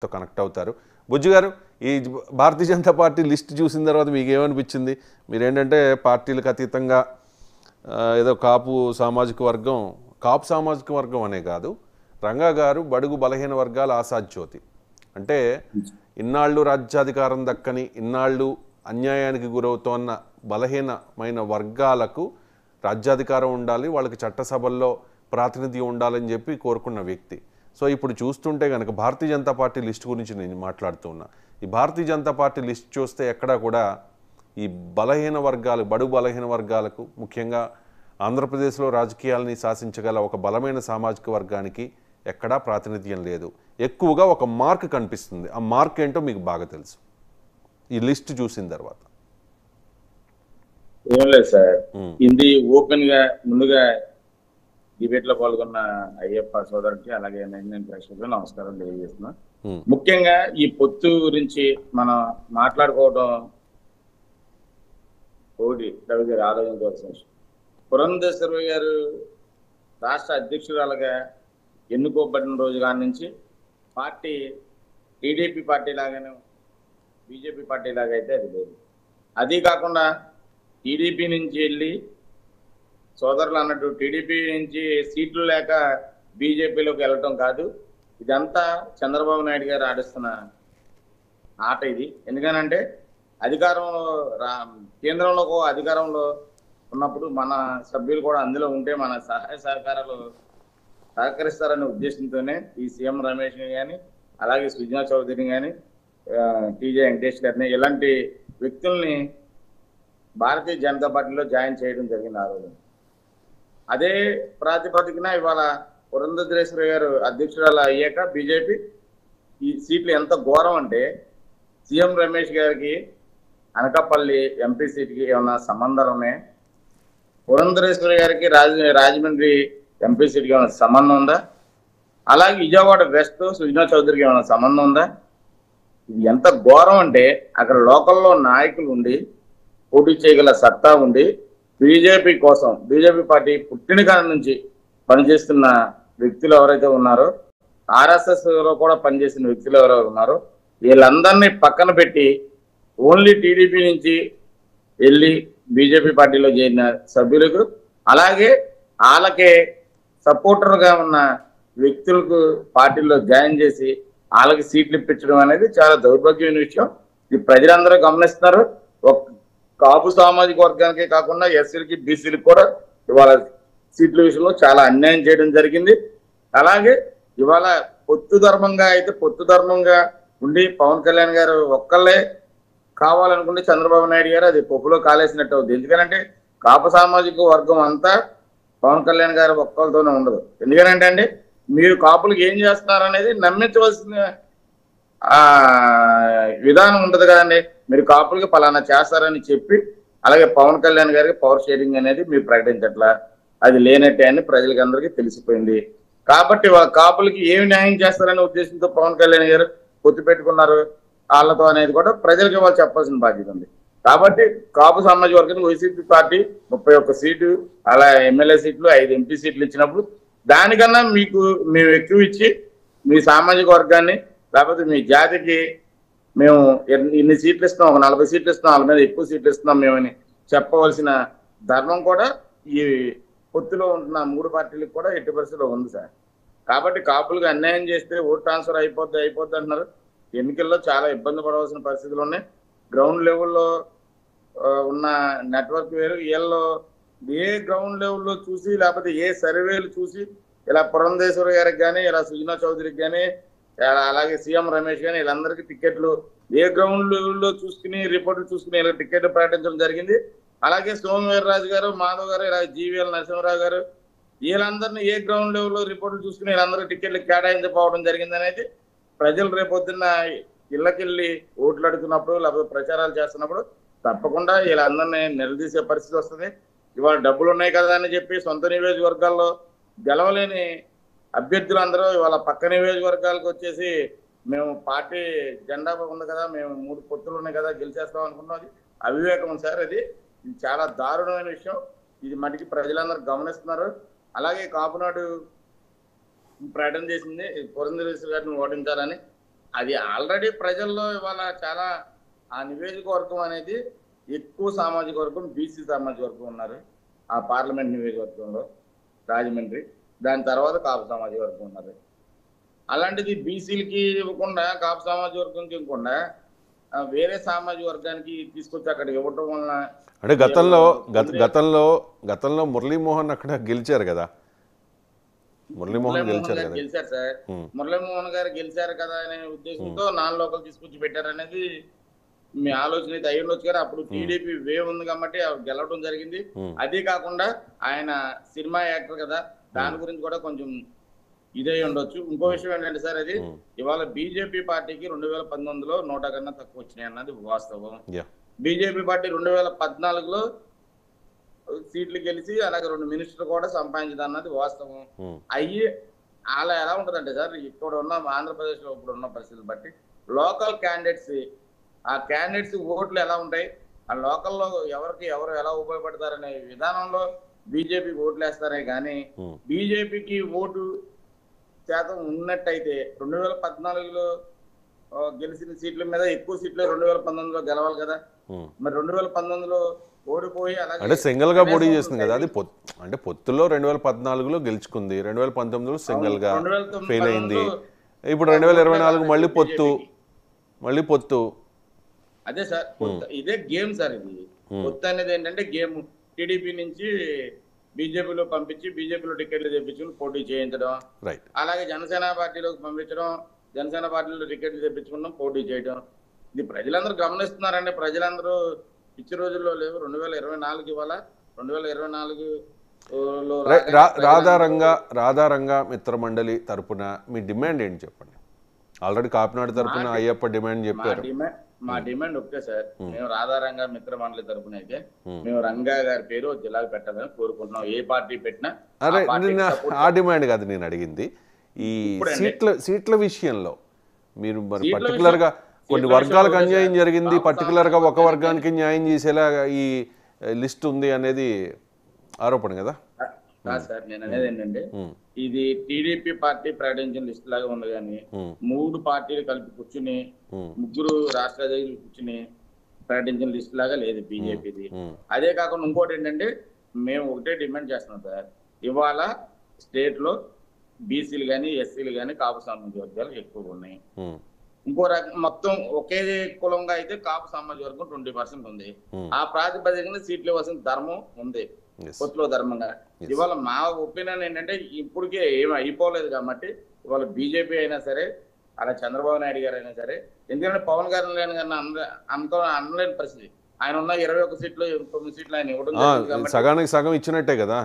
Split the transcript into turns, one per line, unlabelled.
తో కనెక్ట్ అవుతారు. బుజ్జి గారు, ఈ భారతీయ జనతా పార్టీ లిస్ట్ చూసిన తర్వాత మీకు ఏమనిపించింది? మీరేంటంటే పార్టీలకు అతీతంగా ఏదో కాపు సామాజిక వర్గం అనే కాదు, రంగా గారు బడుగు బలహీన వర్గాల ఆశాజ్యోతి. అంటే ఇన్నాళ్ళు రాజ్యాధికారం దక్కని, ఇన్నాళ్ళు అన్యాయానికి గురవుతోన్న బలహీనమైన వర్గాలకు రాజ్యాధికారం ఉండాలి, వాళ్ళకి చట్టసభల్లో ప్రాతినిధ్యం ఉండాలని చెప్పి కోరుకున్న వ్యక్తి. సో ఇప్పుడు చూస్తుంటే కనుక భారతీయ జనతా పార్టీ లిస్ట్ గురించి నేను మాట్లాడుతున్నా. ఈ భారతీయ జనతా పార్టీ లిస్ట్ చూస్తే ఎక్కడా కూడా ఈ బడుగు బలహీన వర్గాలకు, ముఖ్యంగా ఆంధ్రప్రదేశ్లో రాజకీయాలని శాసించగల ఒక బలమైన సామాజిక వర్గానికి ఎక్కడా ప్రాతినిధ్యం లేదు. ఎక్కువగా ఒక మార్క్ కనిపిస్తుంది. ఆ మార్క్ ఏంటో మీకు బాగా తెలుసు ఈ లిస్ట్ చూసిన తర్వాత.
ఏం లేదు సార్, ఇది ఓపెన్ గా ముందుగా డిబేట్ లో పాల్గొన్న అయ్యప్ప సోదరుడికి అలాగే నేను ప్రేక్షకులకు నమస్కారం తెలియజేస్తున్నా. ముఖ్యంగా ఈ పొత్తు గురించి మనం మాట్లాడుకోవడం ఒకటి రవి గారు ఆలోచించవలసిన విషయం. పురంధేశ్వరి గారు రాష్ట్ర అధ్యక్షురాలుగా ఎన్నుకోబడిన రోజు కాడి నుంచి పార్టీ టీడీపీ పార్టీ లాగానే బీజేపీ పార్టీ లాగా అయితే అది లేదు. అది కాకుండా టీడీపీ నుంచి వెళ్ళి సోదరులు అన్నట్టు టీడీపీ నుంచి సీట్లు లేక బీజేపీలోకి వెళ్ళటం కాదు, ఇదంతా చంద్రబాబు నాయుడు గారు ఆడిస్తున్న ఆట ఇది. ఎందుకనంటే అధికారంలో కేంద్రంలో అధికారంలో ఉన్నప్పుడు మన సభ్యులు కూడా అందులో ఉంటే మన సహాయ సహకారాలు సహకరిస్తారనే ఉద్దేశంతోనే ఈ సీఎం రమేష్ కానీ అలాగే సుజనా చౌదరిని కానీ టీజే వెంకటేష్ గారిని ఇలాంటి వ్యక్తుల్ని భారతీయ జనతా పార్టీలో జాయిన్ చేయడం జరిగింది ఆ రోజు. అదే ప్రాతిపదికన ఇవాళ పురంధేశ్వరి గారు అధ్యక్షురాలు అయ్యాక బీజేపీ ఈ సీట్లు ఎంత ఘోరం అంటే సీఎం రమేష్ గారికి అనకాపల్లి ఎంపీ సీట్కి ఏమన్నా సంబంధాలు ఉన్నాయి? పురంధేశ్వరి గారికి రాజమండ్రి ఎంపీ సీట్కి ఏమైనా సంబంధం ఉందా? అలాగే విజయవాడ వెస్ట్ సుజనా చౌదరికి ఏమైనా సంబంధం ఉందా? ఇది ఎంత ఘోరం అంటే అక్కడ లోకల్లో నాయకులు ఉండి పోటీ చేయగల సత్తా ఉండి బీజేపీ కోసం బీజేపీ పార్టీ పుట్టిన కాలం నుంచి పనిచేస్తున్న వ్యక్తులు ఎవరైతే ఉన్నారో, ఆర్ఎస్ఎస్ లో కూడా పనిచేసిన వ్యక్తులు ఎవరైతే ఉన్నారో వీళ్ళందరినీ పక్కన పెట్టి ఓన్లీ టీడీపీ నుంచి వెళ్ళి బీజేపీ పార్టీలో చేరిన సభ్యులకు అలాగే వాళ్ళకే సపోర్టర్గా ఉన్న వ్యక్తులకు పార్టీలో జాయిన్ చేసి వాళ్ళకి సీట్లు ఇప్పించడం అనేది చాలా దౌర్భాగ్యమైన విషయం. ఇది ప్రజలందరూ గమనిస్తున్నారు. కాపు సామాజిక వర్గానికే కాకుండా ఎస్సీలకి బీసీలకు కూడా ఇవాళ సీట్ల విషయంలో చాలా అన్యాయం చేయడం జరిగింది. అలాగే ఇవాళ పొత్తు ధర్మంగా ఉండి పవన్ కళ్యాణ్ గారు ఒక్కళ్ళే కావాలనుకుంటే చంద్రబాబు నాయుడు గారు అది పప్పులో కాలేసినట్టు అవుతుంది. ఎందుకంటే కాపు సామాజిక వర్గం అంతా పవన్ కళ్యాణ్ గారు ఒక్కరితోనే ఉండదు. ఎందుకంటే అండి మీరు కాపులకు ఏం చేస్తున్నారు అనేది నమ్మించవలసిన విధానం ఉంటుంది కదండి. మీరు కాపులకి పలానా చేస్తారని చెప్పి అలాగే పవన్ కళ్యాణ్ గారికి పవర్ షేరింగ్ అనేది మీరు ప్రకటించట్లా, అది లేనట్టే అని ప్రజలకి అందరికీ తెలిసిపోయింది. కాబట్టి వాళ్ళ కాపులకి ఏమి న్యాయం చేస్తారనే ఉద్దేశంతో పవన్ కళ్యాణ్ గారు పొత్తు పెట్టుకున్నారు వాళ్ళతో అనేది కూడా ప్రజలకి వాళ్ళు చెప్పాల్సిన బాధ్యత ఉంది. కాబట్టి కాపు సామాజిక వర్గానికి వైసీపీ పార్టీ 31 సీటు అలా ఎమ్మెల్యే సీట్లు 5 ఎంపీ సీట్లు ఇచ్చినప్పుడు దానికన్నా మేము ఎక్కువ ఇచ్చి మీ సామాజిక వర్గాన్ని లేకపోతే మీ జాతికి మేము ఇన్ని సీట్లు ఇస్తున్నాం, ఒక 40 సీట్లు ఇస్తున్నాం, వాళ్ళ మీద ఎక్కువ సీట్లు ఇస్తున్నాం మేమని చెప్పవలసిన ధర్మం కూడా ఈ పొత్తులో ఉంటున్న 3 పార్టీలకు కూడా ఎట్టి పరిస్థితిలో ఉంది సార్. కాబట్టి కాపులకు అన్యాయం చేస్తే ఓట్ ట్రాన్స్ఫర్ అయిపోద్ది అంటున్నారు. ఎన్నికల్లో చాలా ఇబ్బంది పడవలసిన పరిస్థితులు ఉన్నాయి. గ్రౌండ్ లెవెల్లో ఉన్న నెట్వర్క్ వేరు, వీళ్ళలో ఏ గ్రౌండ్ లెవెల్లో చూసి లేకపోతే ఏ సర్వేలు చూసి ఇలా పురంధేశ్వరి గారికి కానీ ఇలా సుజనా చౌదరికి కానీ అలాగే సీఎం రమేష్ కానీ వీళ్ళందరికీ టికెట్లు ఏ గ్రౌండ్ లెవెల్లో చూసుకుని రిపోర్టులు చూసుకుని ఇలా టికెట్లు ప్రకటించడం జరిగింది. అలాగే సోమవీర్రాజు గారు, మాధవ్ గారు, ఇలా జీవీఎల్ నరసింహరావు గారు వీళ్ళందరినీ ఏ గ్రౌండ్ లెవెల్లో రిపోర్టులు చూసుకుని వీళ్ళందరికీ టికెట్లు కేటాయించకపోవడం జరిగింది అనేది ప్రజలు రేపొద్దున్న ఇళ్ళకెళ్ళి ఓట్లు అడుగుతున్నప్పుడు లేకపోతే ప్రచారాలు చేస్తున్నప్పుడు తప్పకుండా వీళ్ళందరినీ నిలదీసే పరిస్థితి వస్తుంది. ఇవాళ డబ్బులు ఉన్నాయి కదా అని చెప్పి సొంత నియోజకవర్గాల్లో గెలవలేని అభ్యర్థులందరూ ఇవాళ పక్క నియోజకవర్గాలకు వచ్చేసి మేము పార్టీ జెండా ఉంది కదా, మేము 3 పొత్తులు ఉన్నాయి కదా గెలిచేస్తాం అనుకున్నది అవివేకం సార్. ఇది చాలా దారుణమైన విషయం. ఇది మటుకి ప్రజలందరూ గమనిస్తున్నారు. అలాగే కాపునాడు ప్రకటన చేసింది పురంధేశ్వరి గారిని ఓడించాలని. అది ఆల్రెడీ ప్రజల్లో ఇవాళ చాలా ఆ నియోజకవర్గం అనేది ఎక్కువ సామాజిక వర్గం బీసీ సామాజిక వర్గం ఉన్నారు ఆ పార్లమెంట్ నియోజకవర్గంలో రాజమండ్రి. దాని తర్వాత కాపు సామాజిక వర్గం ఉన్నారు. అలాంటిది బీసీలకి ఇవ్వకుండా కాపు సామాజిక వర్గంకి ఇవ్వకుండా వేరే సామాజిక వర్గానికి తీసుకొచ్చి అక్కడికి ఇవ్వటం వలన
అంటే గతంలో మురళీమోహన్ అక్కడ గెలిచారు కదా, మురళీమోహన్ గెలిచారు కదా.
గెలిచారు సార్. మురళీమోహన్ గారు గెలిచారు కదా అనే ఉద్దేశంతో నాన్ లోకల్ తీసుకొచ్చి పెట్టారనేది మీ ఆలోచన అయితే అయ్యి ఉండొచ్చు కదా. అప్పుడు టీడీపీ వేవ్ ఉంది కాబట్టి గెలవడం జరిగింది. అదే కాకుండా ఆయన సినిమా యాక్టర్ కదా, దాని గురించి కూడా కొంచెం ఇదే ఉండొచ్చు. ఇంకో విషయం ఏంటంటే సార్, అది ఇవాళ బీజేపీ పార్టీకి 2019లో 100 కన్నా తక్కువ వచ్చినాయి అన్నది వాస్తవం. బీజేపీ పార్టీ 2014లో సీట్లు గెలిచి అలాగే 2 మినిస్టర్లు కూడా సంపాదించదు అన్నది వాస్తవం. అయ్యి అలా ఎలా ఉంటదంటే సార్, ఇక్కడ ఉన్న ఆంధ్రప్రదేశ్ లో ఇప్పుడు ఉన్న పరిస్థితులు బట్టి లోకల్ క్యాండిడేట్స్, ఆ క్యాండిడేట్స్ ఓట్లు ఎలా ఉంటాయి, ఆ లోకల్లో ఎవరు ఎలా ఉపయోగపడతారనే విధానంలో బీజేపీకి ఓట్లు వేస్తారే కానీ బీజేపీకి ఓటు శాతం ఉన్నట్టయితే 2014లో గెలిచిన సీట్ల మీద ఎక్కువ సీట్లు 2019లో గెలవాలి కదా. మరి 2019లో ఓడిపోయి అలాగే
అంటే సింగిల్ గా పోటీ చేస్తుంది కదా, అది అంటే పొత్తులో 2014లో గెలుచుకుంది, 2019లో సింగిల్ గా ఫెయిల్ అయింది. ఇప్పుడు 2024 మళ్ళీ పొత్తు.
అదే సార్, ఇదే గేమ్ సార్. ఇది పొత్తు అనేది ఏంటంటే గేమ్. టీడీపీ నుంచి బీజేపీలో పంపించి బీజేపీలో టికెట్లు తెప్పించుకుని పోటీ చేయించడం, అలాగే జనసేన పార్టీలోకి పంపించడం, జనసేన పార్టీలో టికెట్లు తెప్పించుకున్నాం పోటీ చేయడం. ఇది ప్రజలందరూ గమనిస్తున్నారండి. ప్రజలందరూ పిచ్చి రోజుల్లో లేవు. 2024 ఇవాళ 2024లో
రాధారంగా మిత్ర మండలి తరపున మీ డిమాండ్ ఏంటి చెప్పండి. ఆల్రెడీ కాకినాడ తరపున అయ్యప్ప డిమాండ్ చెప్పారు.
మా డిమాండ్ ఒకటే సార్, మేము రాధారంగా మిత్ర మండలి తరపున అయితే మేము రంగా గారి పేరు జిల్లాకు పెట్టాలని కోరుకుంటున్నాం. ఏ పార్టీ పెట్టినా
ఆ డిమాండ్ కాదు నేను అడిగింది. ఈ సీట్ల విషయంలో మీరు మరి పర్టికులర్ గా కొన్ని వర్గాలకు అన్యాయం జరిగింది, పర్టికులర్ గా ఒక వర్గానికి న్యాయం చేసేలా ఈ లిస్ట్ ఉంది అనేది ఆరోపణ కదా.
సార్ నేను అనేది ఏంటంటే, ఇది టీడీపీ పార్టీ ప్రకటించిన లిస్ట్ లాగా ఉంది కానీ 3 పార్టీలు కలిపి కూర్చుని 3 రాష్ట్ర అధ్యక్షులు కూర్చుని ప్రకటించిన లిస్ట్ లాగా లేదు బీజేపీది. అదే కాకుండా ఇంకోటి ఏంటంటే, మేము ఒకటే డిమాండ్ చేస్తున్నాం సార్, ఇవాళ స్టేట్ లో బీసీలు కానీ ఎస్సీలు కానీ కాపు సామాజిక వర్గాలు ఎక్కువగా ఉన్నాయి. ఇంకో రకం మొత్తం ఒకే కులంగా అయితే కాపు సామాజిక వర్గం 20% ఉంది. ఆ ప్రాతిపదికన సీట్లు ఇవ్వాల్సిన ధర్మం ఉంది పొత్తులో ధర్మంగా. ఇవాళ మా ఒపీనియన్ ఏంటంటే, ఇప్పటికే ఏమి అయిపోలేదు కాబట్టి ఇవాళ బీజేపీ అయినా సరే, అలా చంద్రబాబు నాయుడు గారు అయినా సరే, ఎందుకంటే పవన్ గారు అనలేని పరిస్థితి. ఆయన ఉన్న 21 సీట్లు 9 సీట్లు ఆయన ఇవ్వడం
సగానికి సగం ఇచ్చినట్టే కదా.